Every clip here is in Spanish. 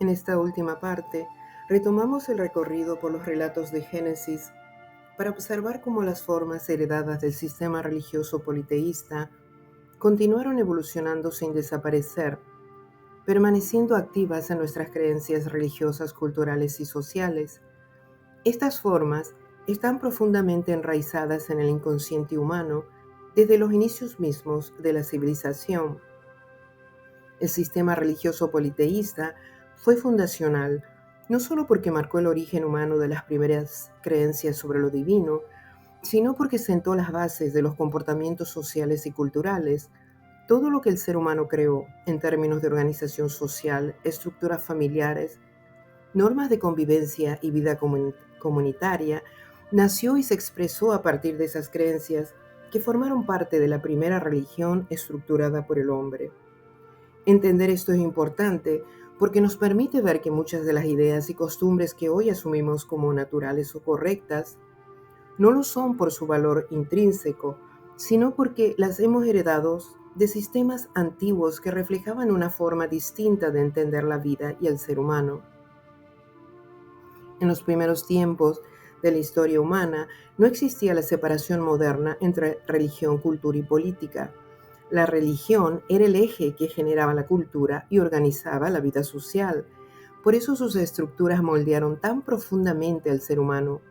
En esta última parte, retomamos el recorrido por los relatos de Génesis para observar cómo las formas heredadas del sistema religioso politeísta continuaron evolucionando sin desaparecer, permaneciendo activas en nuestras creencias religiosas, culturales y sociales. Estas formas están profundamente enraizadas en el inconsciente humano desde los inicios mismos de la civilización. El sistema religioso politeísta fue fundacional, no solo porque marcó el origen humano de las primeras creencias sobre lo divino, sino porque sentó las bases de los comportamientos sociales y culturales, todo lo que el ser humano creó en términos de organización social, estructuras familiares, normas de convivencia y vida comunitaria, nació y se expresó a partir de esas creencias que formaron parte de la primera religión estructurada por el hombre. Entender esto es importante porque nos permite ver que muchas de las ideas y costumbres que hoy asumimos como naturales o correctas no lo son por su valor intrínseco, sino porque las hemos heredado de sistemas antiguos que reflejaban una forma distinta de entender la vida y el ser humano. En los primeros tiempos de la historia humana no existía la separación moderna entre religión, cultura y política. La religión era el eje que generaba la cultura y organizaba la vida social. Por eso sus estructuras moldearon tan profundamente al ser humano,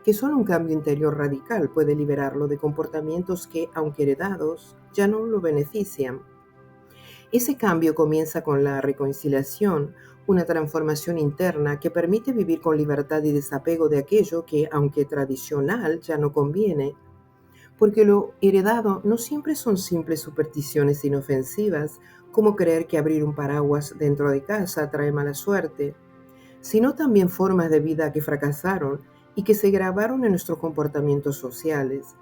que solo un cambio interior radical puede liberarlo de comportamientos que, aunque heredados, ya no lo benefician. Ese cambio comienza con la reconciliación, una transformación interna que permite vivir con libertad y desapego de aquello que, aunque tradicional, ya no conviene, porque lo heredado no siempre son simples supersticiones inofensivas, como creer que abrir un paraguas dentro de casa trae mala suerte, sino también formas de vida que fracasaron y que se grabaron en nuestros comportamientos sociales.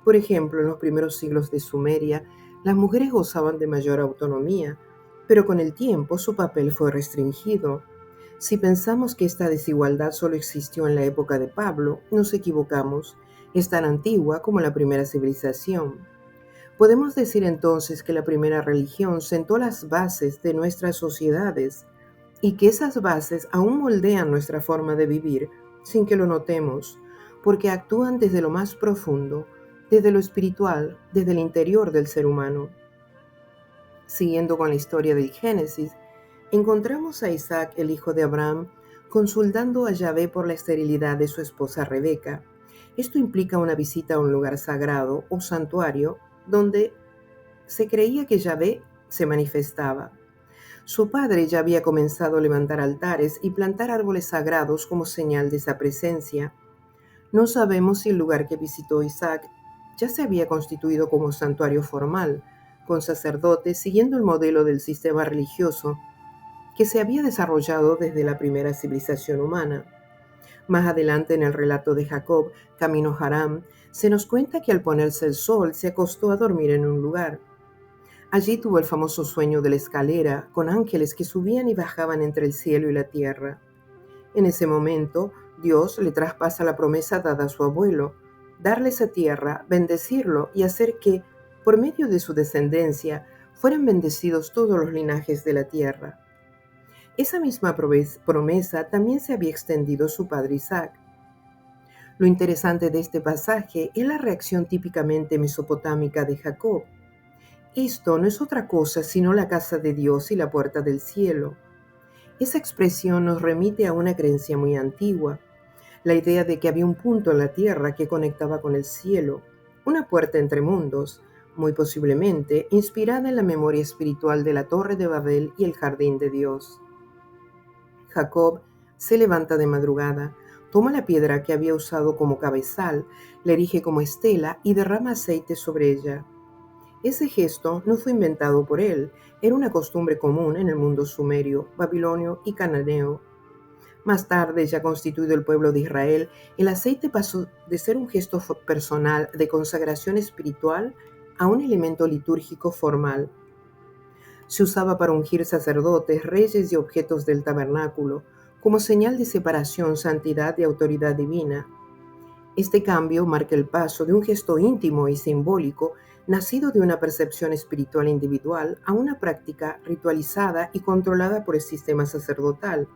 Por ejemplo, en los primeros siglos de Sumeria, las mujeres gozaban de mayor autonomía, pero con el tiempo su papel fue restringido. Si pensamos que esta desigualdad solo existió en la época de Pablo, nos equivocamos. Es tan antigua como la primera civilización. Podemos decir entonces que la primera religión sentó las bases de nuestras sociedades y que esas bases aún moldean nuestra forma de vivir sin que lo notemos, porque actúan desde lo más profundo, desde lo espiritual, desde el interior del ser humano. Siguiendo con la historia del Génesis, encontramos a Isaac, el hijo de Abraham, consultando a Yahvé por la esterilidad de su esposa Rebeca. Esto implica una visita a un lugar sagrado o santuario donde se creía que Yahvé se manifestaba. Su padre ya había comenzado a levantar altares y plantar árboles sagrados como señal de esa presencia. No sabemos si el lugar que visitó Isaac ya se había constituido como santuario formal, con sacerdotes siguiendo el modelo del sistema religioso que se había desarrollado desde la primera civilización humana. Más adelante en el relato de Jacob, camino a Harán, se nos cuenta que al ponerse el sol se acostó a dormir en un lugar. Allí tuvo el famoso sueño de la escalera, con ángeles que subían y bajaban entre el cielo y la tierra. En ese momento, Dios le traspasa la promesa dada a su abuelo, darle esa tierra, bendecirlo y hacer que, por medio de su descendencia, fueran bendecidos todos los linajes de la tierra. Esa misma promesa también se había extendido a su padre Isaac. Lo interesante de este pasaje es la reacción típicamente mesopotámica de Jacob. Esto no es otra cosa sino la casa de Dios y la puerta del cielo. Esa expresión nos remite a una creencia muy antigua, la idea de que había un punto en la tierra que conectaba con el cielo, una puerta entre mundos, muy posiblemente inspirada en la memoria espiritual de la Torre de Babel y el Jardín de Dios. Jacob se levanta de madrugada, toma la piedra que había usado como cabezal, la erige como estela y derrama aceite sobre ella. Ese gesto no fue inventado por él, era una costumbre común en el mundo sumerio, babilonio y cananeo. Más tarde, ya constituido el pueblo de Israel, el aceite pasó de ser un gesto personal de consagración espiritual a un elemento litúrgico formal. Se usaba para ungir sacerdotes, reyes y objetos del tabernáculo, como señal de separación, santidad y autoridad divina. Este cambio marca el paso de un gesto íntimo y simbólico, nacido de una percepción espiritual individual, a una práctica ritualizada y controlada por el sistema sacerdotal.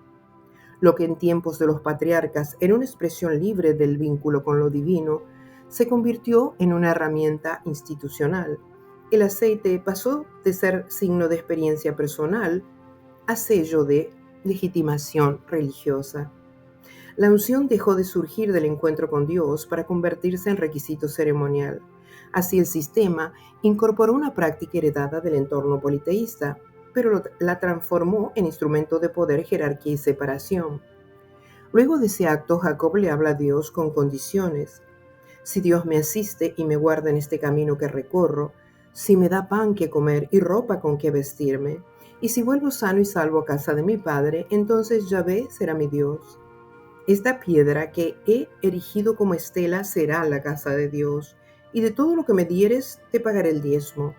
Lo que en tiempos de los patriarcas era una expresión libre del vínculo con lo divino, se convirtió en una herramienta institucional. El aceite pasó de ser signo de experiencia personal a sello de legitimación religiosa. La unción dejó de surgir del encuentro con Dios para convertirse en requisito ceremonial. Así el sistema incorporó una práctica heredada del entorno politeísta, pero la transformó en instrumento de poder, jerarquía y separación. Luego de ese acto, Jacob le habla a Dios con condiciones. Si Dios me asiste y me guarda en este camino que recorro, si me da pan que comer y ropa con que vestirme, y si vuelvo sano y salvo a casa de mi padre, entonces Yahvé será mi Dios. Esta piedra que he erigido como estela será la casa de Dios, y de todo lo que me dieres te pagaré el diezmo.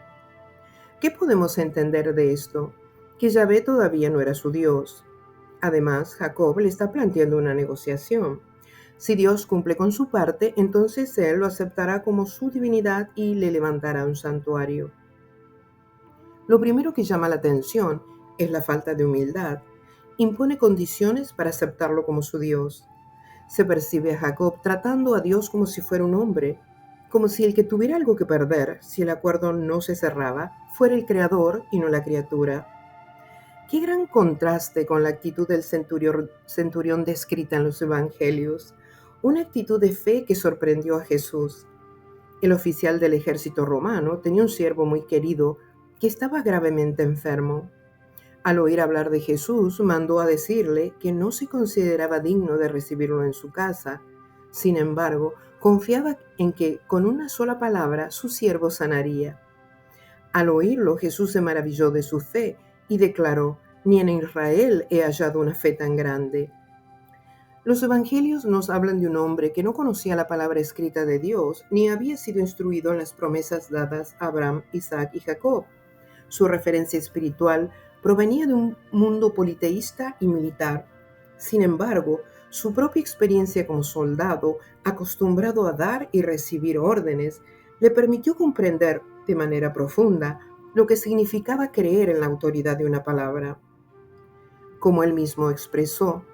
¿Qué podemos entender de esto? Que Yahvé todavía no era su Dios. Además, Jacob le está planteando una negociación. Si Dios cumple con su parte, entonces él lo aceptará como su divinidad y le levantará un santuario. Lo primero que llama la atención es la falta de humildad. Impone condiciones para aceptarlo como su Dios. Se percibe a Jacob tratando a Dios como si fuera un hombre, como si el que tuviera algo que perder si el acuerdo no se cerraba fuera el creador y no la criatura. Qué gran contraste con la actitud del centurión descrita en los evangelios, una actitud de fe que sorprendió a Jesús. El oficial del ejército romano tenía un siervo muy querido que estaba gravemente enfermo. Al oír hablar de Jesús, mandó a decirle que no se consideraba digno de recibirlo en su casa. Sin embargo, confiaba en que con una sola palabra su siervo sanaría. Al oírlo, Jesús se maravilló de su fe y declaró: «Ni en Israel he hallado una fe tan grande». Los evangelios nos hablan de un hombre que no conocía la palabra escrita de Dios, ni había sido instruido en las promesas dadas a Abraham, Isaac y Jacob. Su referencia espiritual provenía de un mundo politeísta y militar. Sin embargo, su propia experiencia como soldado, acostumbrado a dar y recibir órdenes, le permitió comprender de manera profunda lo que significaba creer en la autoridad de una palabra. Como él mismo expresó: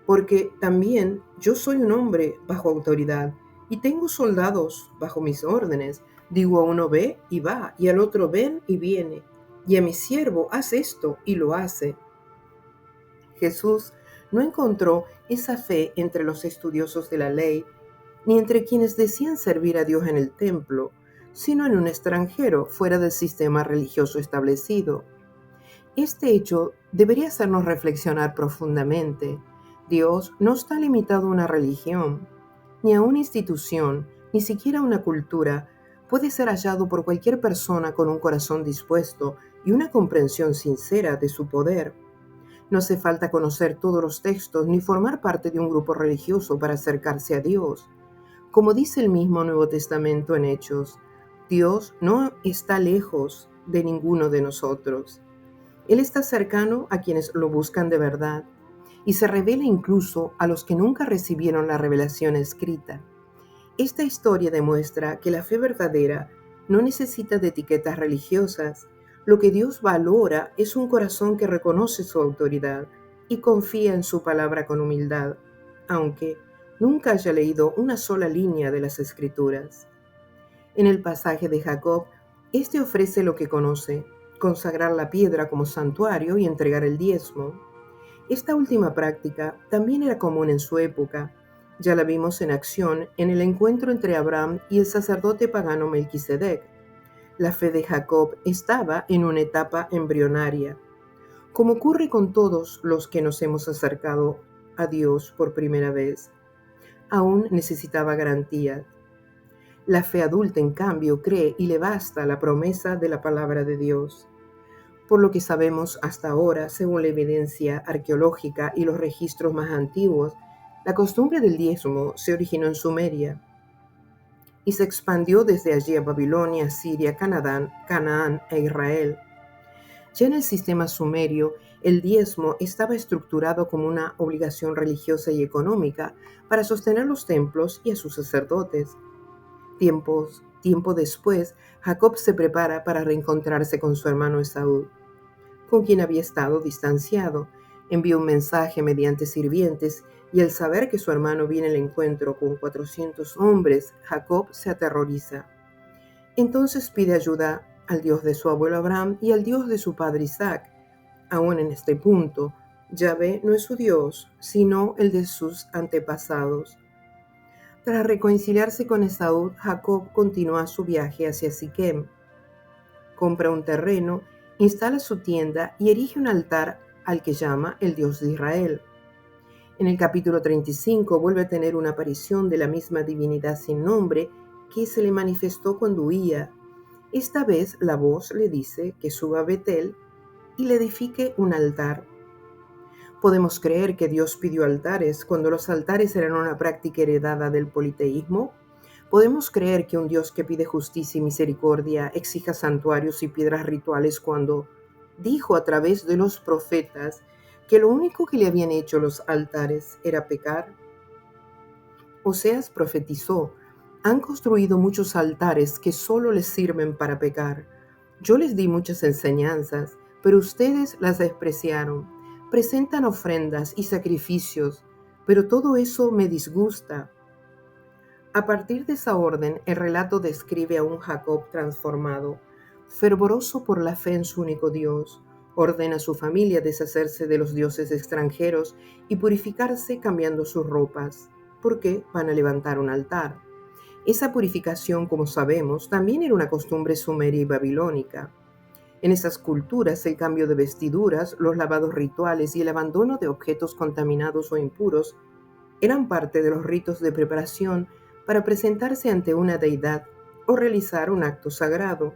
«Porque también yo soy un hombre bajo autoridad y tengo soldados bajo mis órdenes. Digo a uno ve y va, y al otro ven y viene, y a mi siervo haz esto y lo hace». Jesús no encontró esa fe entre los estudiosos de la ley, ni entre quienes decían servir a Dios en el templo, sino en un extranjero fuera del sistema religioso establecido. Este hecho debería hacernos reflexionar profundamente. Dios no está limitado a una religión, ni a una institución, ni siquiera a una cultura. Puede ser hallado por cualquier persona con un corazón dispuesto y una comprensión sincera de su poder. No hace falta conocer todos los textos ni formar parte de un grupo religioso para acercarse a Dios. Como dice el mismo Nuevo Testamento en Hechos, Dios no está lejos de ninguno de nosotros. Él está cercano a quienes lo buscan de verdad y se revela incluso a los que nunca recibieron la revelación escrita. Esta historia demuestra que la fe verdadera no necesita de etiquetas religiosas. Lo que Dios valora es un corazón que reconoce su autoridad y confía en su palabra con humildad, aunque nunca haya leído una sola línea de las Escrituras. En el pasaje de Jacob, este ofrece lo que conoce: consagrar la piedra como santuario y entregar el diezmo. Esta última práctica también era común en su época. Ya la vimos en acción en el encuentro entre Abraham y el sacerdote pagano Melquisedec. La fe de Jacob estaba en una etapa embrionaria. Como ocurre con todos los que nos hemos acercado a Dios por primera vez, aún necesitaba garantías. La fe adulta, en cambio, cree y le basta la promesa de la palabra de Dios. Por lo que sabemos hasta ahora, según la evidencia arqueológica y los registros más antiguos, la costumbre del diezmo se originó en Sumeria y se expandió desde allí a Babilonia, Siria, Canaán e Israel. Ya en el sistema sumerio, el diezmo estaba estructurado como una obligación religiosa y económica para sostener los templos y a sus sacerdotes. Tiempo después, Jacob se prepara para reencontrarse con su hermano Esaú, con quien había estado distanciado. Envía un mensaje mediante sirvientes y al saber que su hermano viene al encuentro con 400 hombres, Jacob se aterroriza. Entonces pide ayuda al Dios de su abuelo Abraham y al Dios de su padre Isaac. Aún en este punto, Yahvé no es su Dios, sino el de sus antepasados. Tras reconciliarse con Esaú, Jacob continúa su viaje hacia Siquem. Compra un terreno, instala su tienda y erige un altar al que llama el Dios de Israel. En el capítulo 35 vuelve a tener una aparición de la misma divinidad sin nombre que se le manifestó cuando huía. Esta vez la voz le dice que suba a Betel y le edifique un altar. ¿Podemos creer que Dios pidió altares cuando los altares eran una práctica heredada del politeísmo? ¿Podemos creer que un Dios que pide justicia y misericordia exija santuarios y piedras rituales cuando dijo a través de los profetas que lo único que le habían hecho los altares era pecar? Oseas profetizó: han construido muchos altares que solo les sirven para pecar. Yo les di muchas enseñanzas, pero ustedes las despreciaron. Presentan ofrendas y sacrificios, pero todo eso me disgusta. A partir de esa orden, el relato describe a un Jacob transformado, fervoroso por la fe en su único Dios. Ordena a su familia deshacerse de los dioses extranjeros y purificarse cambiando sus ropas, porque van a levantar un altar. Esa purificación, como sabemos, también era una costumbre sumeria y babilónica. En esas culturas, el cambio de vestiduras, los lavados rituales y el abandono de objetos contaminados o impuros eran parte de los ritos de preparación para presentarse ante una deidad o realizar un acto sagrado.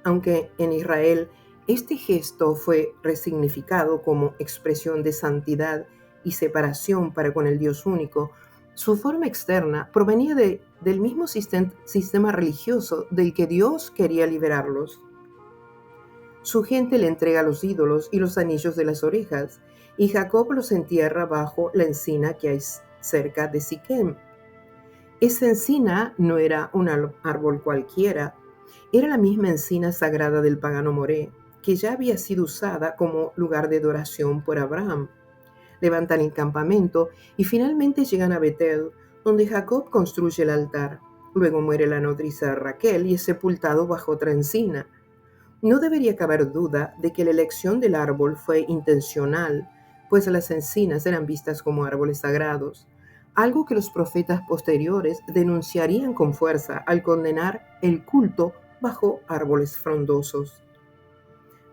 Aunque en Israel este gesto fue resignificado como expresión de santidad y separación para con el Dios único, su forma externa provenía del mismo sistema religioso del que Dios quería liberarlos. Su gente le entrega los ídolos y los anillos de las orejas, y Jacob los entierra bajo la encina que hay cerca de Siquem. Esa encina no era un árbol cualquiera, era la misma encina sagrada del pagano Moré, que ya había sido usada como lugar de adoración por Abraham. Levantan el campamento y finalmente llegan a Betel, donde Jacob construye el altar. Luego muere la nodriza Raquel y es sepultado bajo otra encina. No debería caber duda de que la elección del árbol fue intencional, pues las encinas eran vistas como árboles sagrados, algo que los profetas posteriores denunciarían con fuerza al condenar el culto bajo árboles frondosos.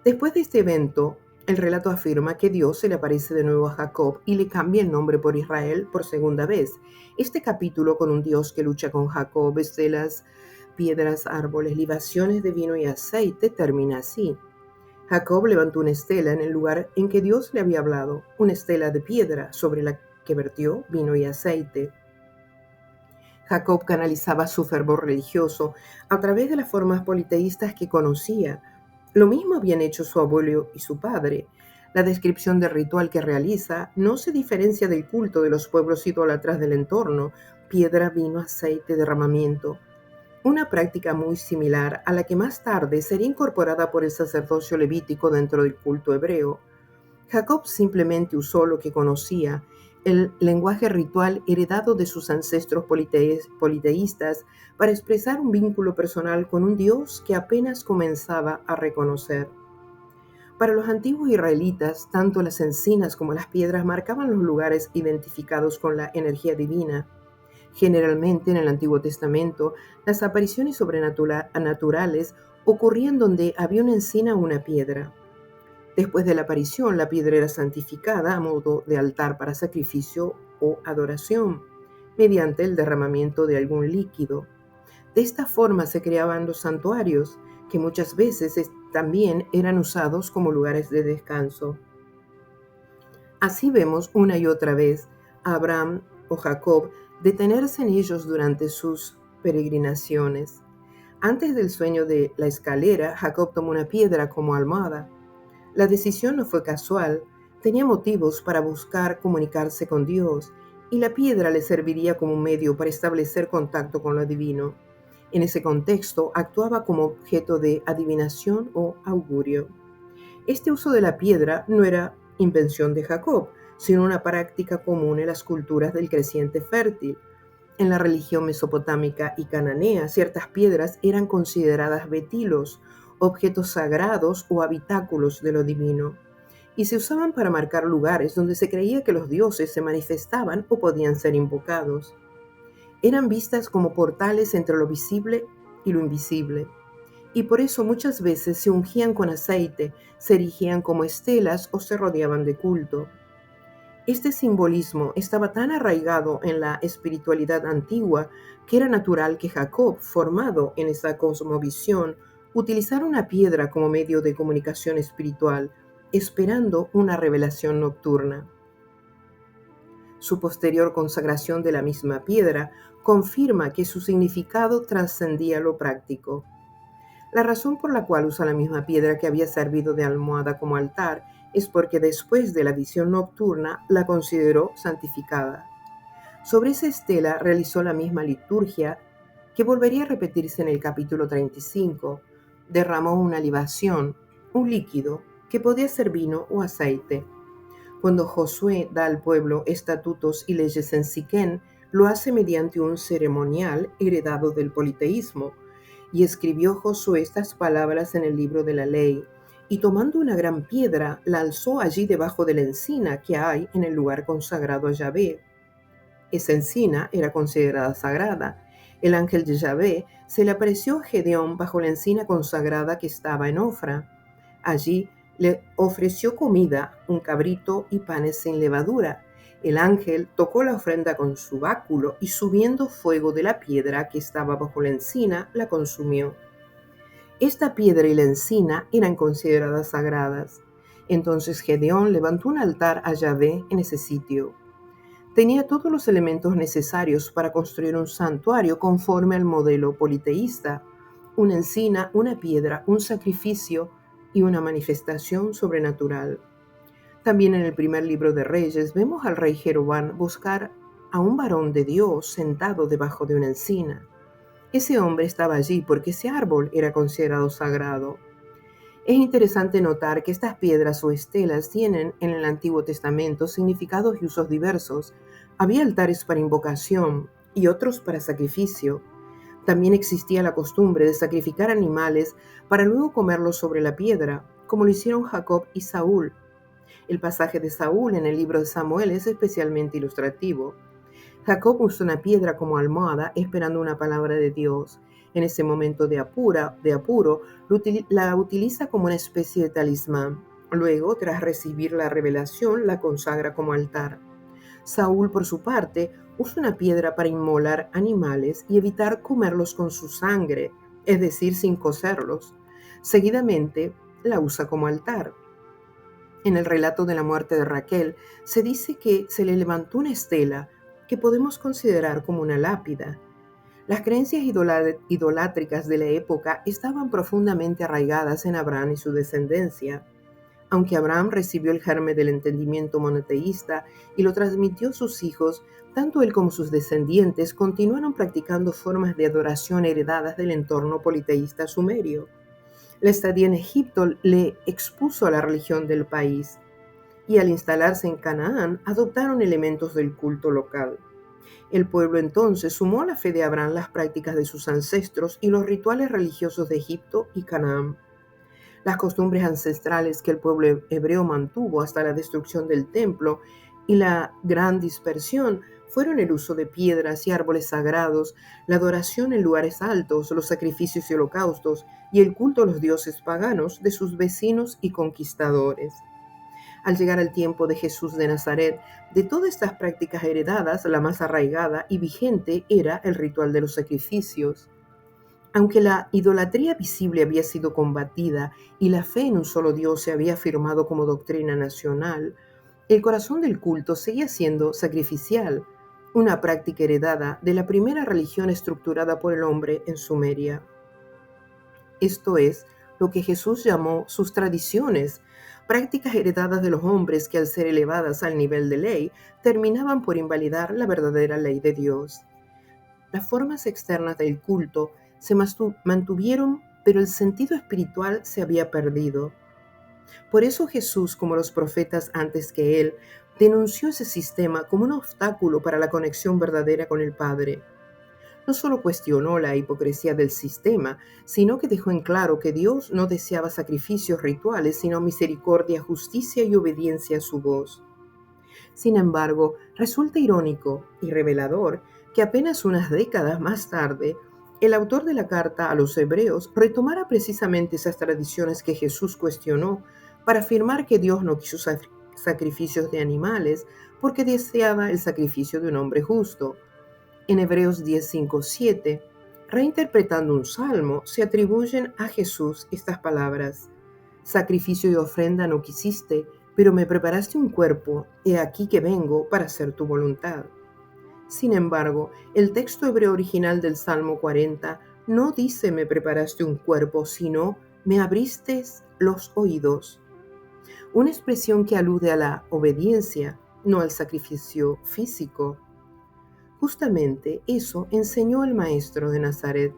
Después de este evento, el relato afirma que Dios se le aparece de nuevo a Jacob y le cambia el nombre por Israel por segunda vez. Este capítulo, con un Dios que lucha con Jacob, estelas, piedras, árboles, libaciones de vino y aceite, termina así. Jacob levantó una estela en el lugar en que Dios le había hablado, una estela de piedra sobre la que vertió vino y aceite. Jacob canalizaba su fervor religioso a través de las formas politeístas que conocía. Lo mismo habían hecho su abuelo y su padre. La descripción del ritual que realiza no se diferencia del culto de los pueblos idólatras del entorno: piedra, vino, aceite, derramamiento. Una práctica muy similar a la que más tarde sería incorporada por el sacerdocio levítico dentro del culto hebreo. Jacob simplemente usó lo que conocía, el lenguaje ritual heredado de sus ancestros politeístas, para expresar un vínculo personal con un Dios que apenas comenzaba a reconocer. Para los antiguos israelitas, tanto las encinas como las piedras marcaban los lugares identificados con la energía divina. Generalmente en el Antiguo Testamento, las apariciones sobrenaturales ocurrían donde había una encina o una piedra. Después de la aparición, la piedra era santificada a modo de altar para sacrificio o adoración, mediante el derramamiento de algún líquido. De esta forma se creaban los santuarios, que muchas veces también eran usados como lugares de descanso. Así vemos una y otra vez a Abraham o Jacob detenerse en ellos durante sus peregrinaciones. Antes del sueño de la escalera, Jacob tomó una piedra como almohada. La decisión no fue casual, tenía motivos para buscar comunicarse con Dios, y la piedra le serviría como un medio para establecer contacto con lo divino. En ese contexto, actuaba como objeto de adivinación o augurio. Este uso de la piedra no era invención de Jacob, sino una práctica común en las culturas del creciente fértil. En la religión mesopotámica y cananea, ciertas piedras eran consideradas betilos, objetos sagrados o habitáculos de lo divino, y se usaban para marcar lugares donde se creía que los dioses se manifestaban o podían ser invocados. Eran vistas como portales entre lo visible y lo invisible, y por eso muchas veces se ungían con aceite, se erigían como estelas o se rodeaban de culto. Este simbolismo estaba tan arraigado en la espiritualidad antigua que era natural que Jacob, formado en esa cosmovisión, utilizara una piedra como medio de comunicación espiritual, esperando una revelación nocturna. Su posterior consagración de la misma piedra confirma que su significado trascendía lo práctico. La razón por la cual usa la misma piedra que había servido de almohada como altar es porque después de la visión nocturna la consideró santificada. Sobre esa estela realizó la misma liturgia que volvería a repetirse en el capítulo 35. Derramó una libación, un líquido, que podía ser vino o aceite. Cuando Josué da al pueblo estatutos y leyes en Siquén, lo hace mediante un ceremonial heredado del politeísmo. Y escribió Josué estas palabras en el libro de la ley, y tomando una gran piedra, la alzó allí debajo de la encina que hay en el lugar consagrado a Yahvé. Esa encina era considerada sagrada. El ángel de Yahvé se le apareció a Gedeón bajo la encina consagrada que estaba en Ofra. Allí le ofreció comida, un cabrito y panes sin levadura. El ángel tocó la ofrenda con su báculo y subiendo fuego de la piedra que estaba bajo la encina, la consumió. Esta piedra y la encina eran consideradas sagradas. Entonces Gedeón levantó un altar a Yahvé en ese sitio. Tenía todos los elementos necesarios para construir un santuario conforme al modelo politeísta: una encina, una piedra, un sacrificio y una manifestación sobrenatural. También en el primer libro de Reyes vemos al rey Jeroboam buscar a un varón de Dios sentado debajo de una encina. Ese hombre estaba allí porque ese árbol era considerado sagrado. Es interesante notar que estas piedras o estelas tienen en el Antiguo Testamento significados y usos diversos. Había altares para invocación y otros para sacrificio. También existía la costumbre de sacrificar animales para luego comerlos sobre la piedra, como lo hicieron Jacob y Saúl. El pasaje de Saúl en el libro de Samuel es especialmente ilustrativo. Jacob usa una piedra como almohada esperando una palabra de Dios. En ese momento de apuro, la utiliza como una especie de talismán. Luego, tras recibir la revelación, la consagra como altar. Saúl, por su parte, usa una piedra para inmolar animales y evitar comerlos con su sangre, es decir, sin cocerlos. Seguidamente, la usa como altar. En el relato de la muerte de Raquel, se dice que se le levantó una estela que podemos considerar como una lápida. Las creencias idolátricas de la época estaban profundamente arraigadas en Abraham y su descendencia. Aunque Abraham recibió el germen del entendimiento monoteísta y lo transmitió a sus hijos, tanto él como sus descendientes continuaron practicando formas de adoración heredadas del entorno politeísta sumerio. La estadía en Egipto le expuso a la religión del país, y al instalarse en Canaán adoptaron elementos del culto local. El pueblo entonces sumó a la fe de Abraham las prácticas de sus ancestros y los rituales religiosos de Egipto y Canaán. Las costumbres ancestrales que el pueblo hebreo mantuvo hasta la destrucción del templo y la gran dispersión fueron el uso de piedras y árboles sagrados, la adoración en lugares altos, los sacrificios y holocaustos, y el culto a los dioses paganos de sus vecinos y conquistadores. Al llegar al tiempo de Jesús de Nazaret, de todas estas prácticas heredadas, la más arraigada y vigente era el ritual de los sacrificios. Aunque la idolatría visible había sido combatida y la fe en un solo Dios se había afirmado como doctrina nacional, el corazón del culto seguía siendo sacrificial, una práctica heredada de la primera religión estructurada por el hombre en Sumeria. esto es, lo que Jesús llamó sus tradiciones, prácticas heredadas de los hombres que al ser elevadas al nivel de ley, terminaban por invalidar la verdadera ley de Dios. Las formas externas del culto se mantuvieron, pero el sentido espiritual se había perdido. Por eso Jesús, como los profetas antes que él, denunció ese sistema como un obstáculo para la conexión verdadera con el Padre. No solo cuestionó la hipocresía del sistema, sino que dejó en claro que Dios no deseaba sacrificios rituales, sino misericordia, justicia y obediencia a su voz. Sin embargo, resulta irónico y revelador que apenas unas décadas más tarde, el autor de la carta a los hebreos retomara precisamente esas tradiciones que Jesús cuestionó para afirmar que Dios no quiso sacrificios de animales porque deseaba el sacrificio de un hombre justo. En Hebreos 10:5-7, reinterpretando un salmo, se atribuyen a Jesús estas palabras: sacrificio y ofrenda no quisiste, pero me preparaste un cuerpo, he aquí que vengo para hacer tu voluntad. Sin embargo, el texto hebreo original del Salmo 40 no dice me preparaste un cuerpo, sino me abriste los oídos, una expresión que alude a la obediencia, no al sacrificio físico. Justamente eso enseñó el maestro de Nazaret.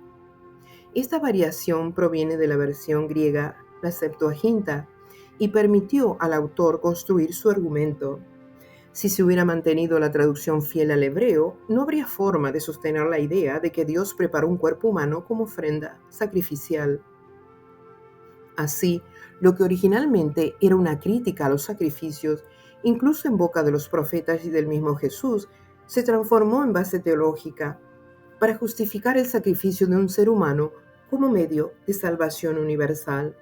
Esta variación proviene de la versión griega, la Septuaginta, y permitió al autor construir su argumento. Si se hubiera mantenido la traducción fiel al hebreo, no habría forma de sostener la idea de que Dios preparó un cuerpo humano como ofrenda sacrificial. Así, lo que originalmente era una crítica a los sacrificios, incluso en boca de los profetas y del mismo Jesús, se transformó en base teológica para justificar el sacrificio de un ser humano como medio de salvación universal.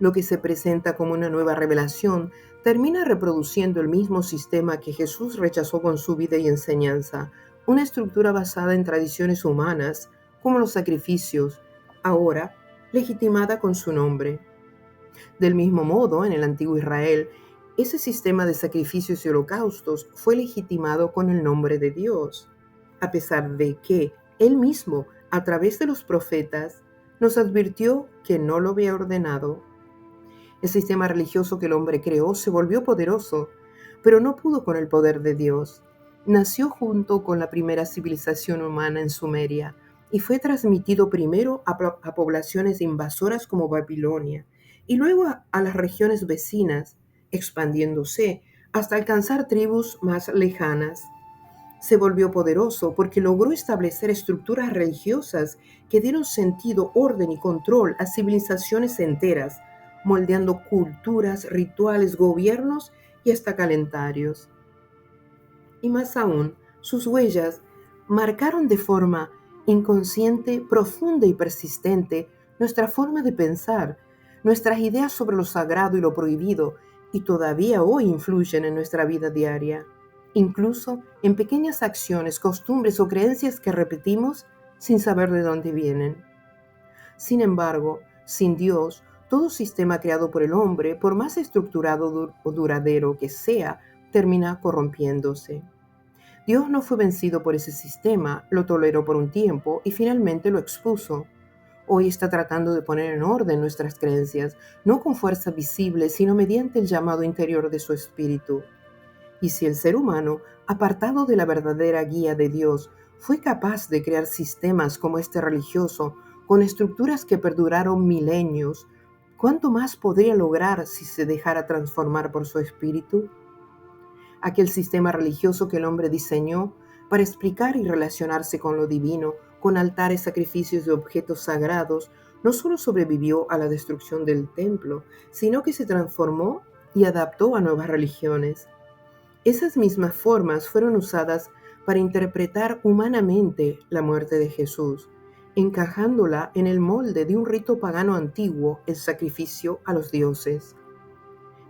Lo que se presenta como una nueva revelación termina reproduciendo el mismo sistema que Jesús rechazó con su vida y enseñanza, una estructura basada en tradiciones humanas, como los sacrificios, ahora legitimada con su nombre. Del mismo modo, en el antiguo Israel, ese sistema de sacrificios y holocaustos fue legitimado con el nombre de Dios, a pesar de que Él mismo, a través de los profetas, nos advirtió que no lo había ordenado. El sistema religioso que el hombre creó se volvió poderoso, pero no pudo con el poder de Dios. Nació junto con la primera civilización humana en Sumeria y fue transmitido primero a poblaciones invasoras como Babilonia y luego a las regiones vecinas, expandiéndose hasta alcanzar tribus más lejanas. Se volvió poderoso porque logró establecer estructuras religiosas que dieron sentido, orden y control a civilizaciones enteras, moldeando culturas, rituales, gobiernos y hasta calendarios. Y más aún, sus huellas marcaron de forma inconsciente, profunda y persistente nuestra forma de pensar, nuestras ideas sobre lo sagrado y lo prohibido, y todavía hoy influyen en nuestra vida diaria, incluso en pequeñas acciones, costumbres o creencias que repetimos sin saber de dónde vienen. Sin embargo, sin Dios, todo sistema creado por el hombre, por más estructurado o duradero que sea, termina corrompiéndose. Dios no fue vencido por ese sistema, lo toleró por un tiempo y finalmente lo expuso. Hoy está tratando de poner en orden nuestras creencias, no con fuerza visible, sino mediante el llamado interior de su espíritu. Y si el ser humano, apartado de la verdadera guía de Dios, fue capaz de crear sistemas como este religioso, con estructuras que perduraron milenios, ¿cuánto más podría lograr si se dejara transformar por su espíritu? Aquel sistema religioso que el hombre diseñó para explicar y relacionarse con lo divino, con altares, sacrificios de objetos sagrados, no solo sobrevivió a la destrucción del templo, sino que se transformó y adaptó a nuevas religiones. Esas mismas formas fueron usadas para interpretar humanamente la muerte de Jesús, encajándola en el molde de un rito pagano antiguo, el sacrificio a los dioses.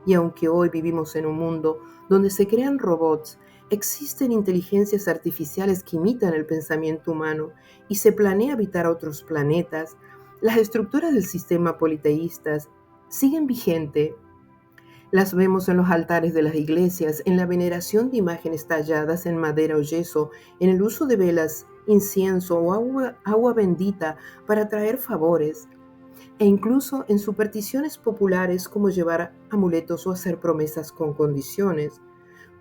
Y aunque hoy vivimos en un mundo donde se crean robots, existen inteligencias artificiales que imitan el pensamiento humano y se planea habitar otros planetas, las estructuras del sistema politeístas siguen vigentes. Las vemos en los altares de las iglesias, en la veneración de imágenes talladas en madera o yeso, en el uso de velas incienso o agua bendita para traer favores, e incluso en supersticiones populares como llevar amuletos o hacer promesas con condiciones.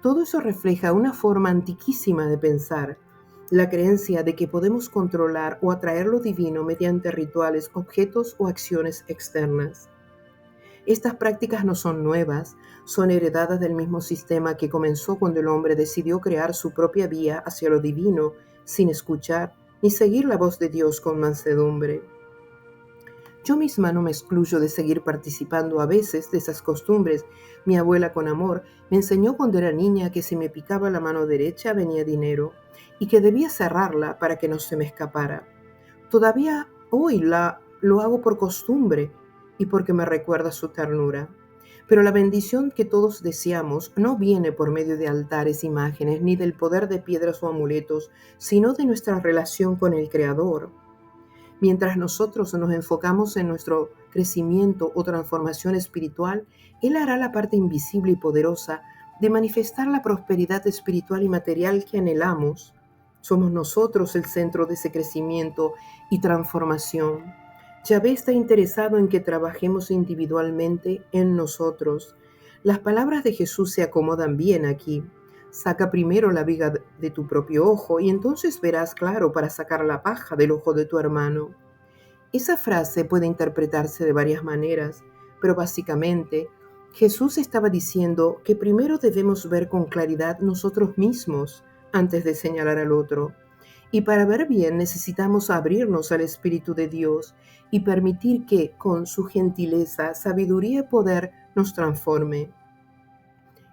Todo eso refleja una forma antiquísima de pensar, la creencia de que podemos controlar o atraer lo divino mediante rituales, objetos o acciones externas. Estas prácticas no son nuevas, son heredadas del mismo sistema que comenzó cuando el hombre decidió crear su propia vía hacia lo divino, sin escuchar ni seguir la voz de Dios con mansedumbre. Yo misma no me excluyo de seguir participando a veces de esas costumbres. Mi abuela con amor me enseñó cuando era niña que si me picaba la mano derecha venía dinero y que debía cerrarla para que no se me escapara. Todavía hoy lo hago por costumbre y porque me recuerda su ternura. Pero la bendición que todos deseamos no viene por medio de altares, imágenes, ni del poder de piedras o amuletos, sino de nuestra relación con el Creador. Mientras nosotros nos enfocamos en nuestro crecimiento o transformación espiritual, Él hará la parte invisible y poderosa de manifestar la prosperidad espiritual y material que anhelamos. Somos nosotros el centro de ese crecimiento y transformación. Yahvé está interesado en que trabajemos individualmente en nosotros. Las palabras de Jesús se acomodan bien aquí. Saca primero la viga de tu propio ojo y entonces verás claro para sacar la paja del ojo de tu hermano. Esa frase puede interpretarse de varias maneras, pero básicamente Jesús estaba diciendo que primero debemos ver con claridad nosotros mismos antes de señalar al otro. Y para ver bien necesitamos abrirnos al Espíritu de Dios y permitir que, con su gentileza, sabiduría y poder, nos transforme.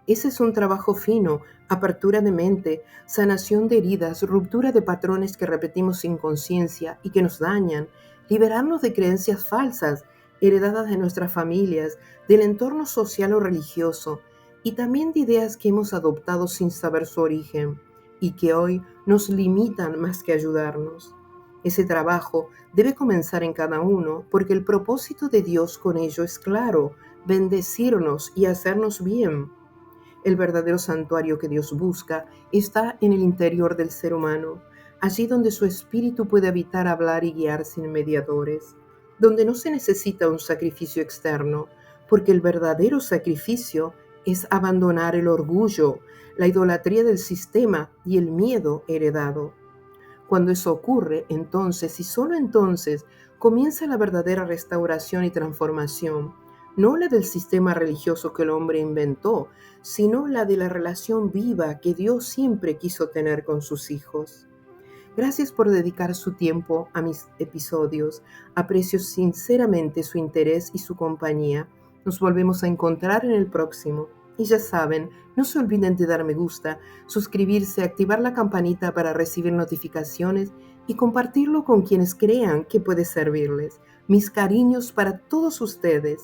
Ese es un trabajo fino, apertura de mente, sanación de heridas, ruptura de patrones que repetimos sin conciencia y que nos dañan, liberarnos de creencias falsas, heredadas de nuestras familias, del entorno social o religioso, y también de ideas que hemos adoptado sin saber su origen y que hoy nos limitan más que ayudarnos. Ese trabajo debe comenzar en cada uno porque el propósito de Dios con ello es claro: bendecirnos y hacernos bien. El verdadero santuario que Dios busca está en el interior del ser humano, allí donde su espíritu puede habitar, hablar y guiar sin mediadores, donde no se necesita un sacrificio externo, porque el verdadero sacrificio es abandonar el orgullo, la idolatría del sistema y el miedo heredado. Cuando eso ocurre, entonces y solo entonces comienza la verdadera restauración y transformación, no la del sistema religioso que el hombre inventó, sino la de la relación viva que Dios siempre quiso tener con sus hijos. Gracias por dedicar su tiempo a mis episodios. Aprecio sinceramente su interés y su compañía. Nos volvemos a encontrar en el próximo. Y ya saben, no se olviden de dar me gusta, suscribirse, activar la campanita para recibir notificaciones y compartirlo con quienes crean que puede servirles. Mis cariños para todos ustedes.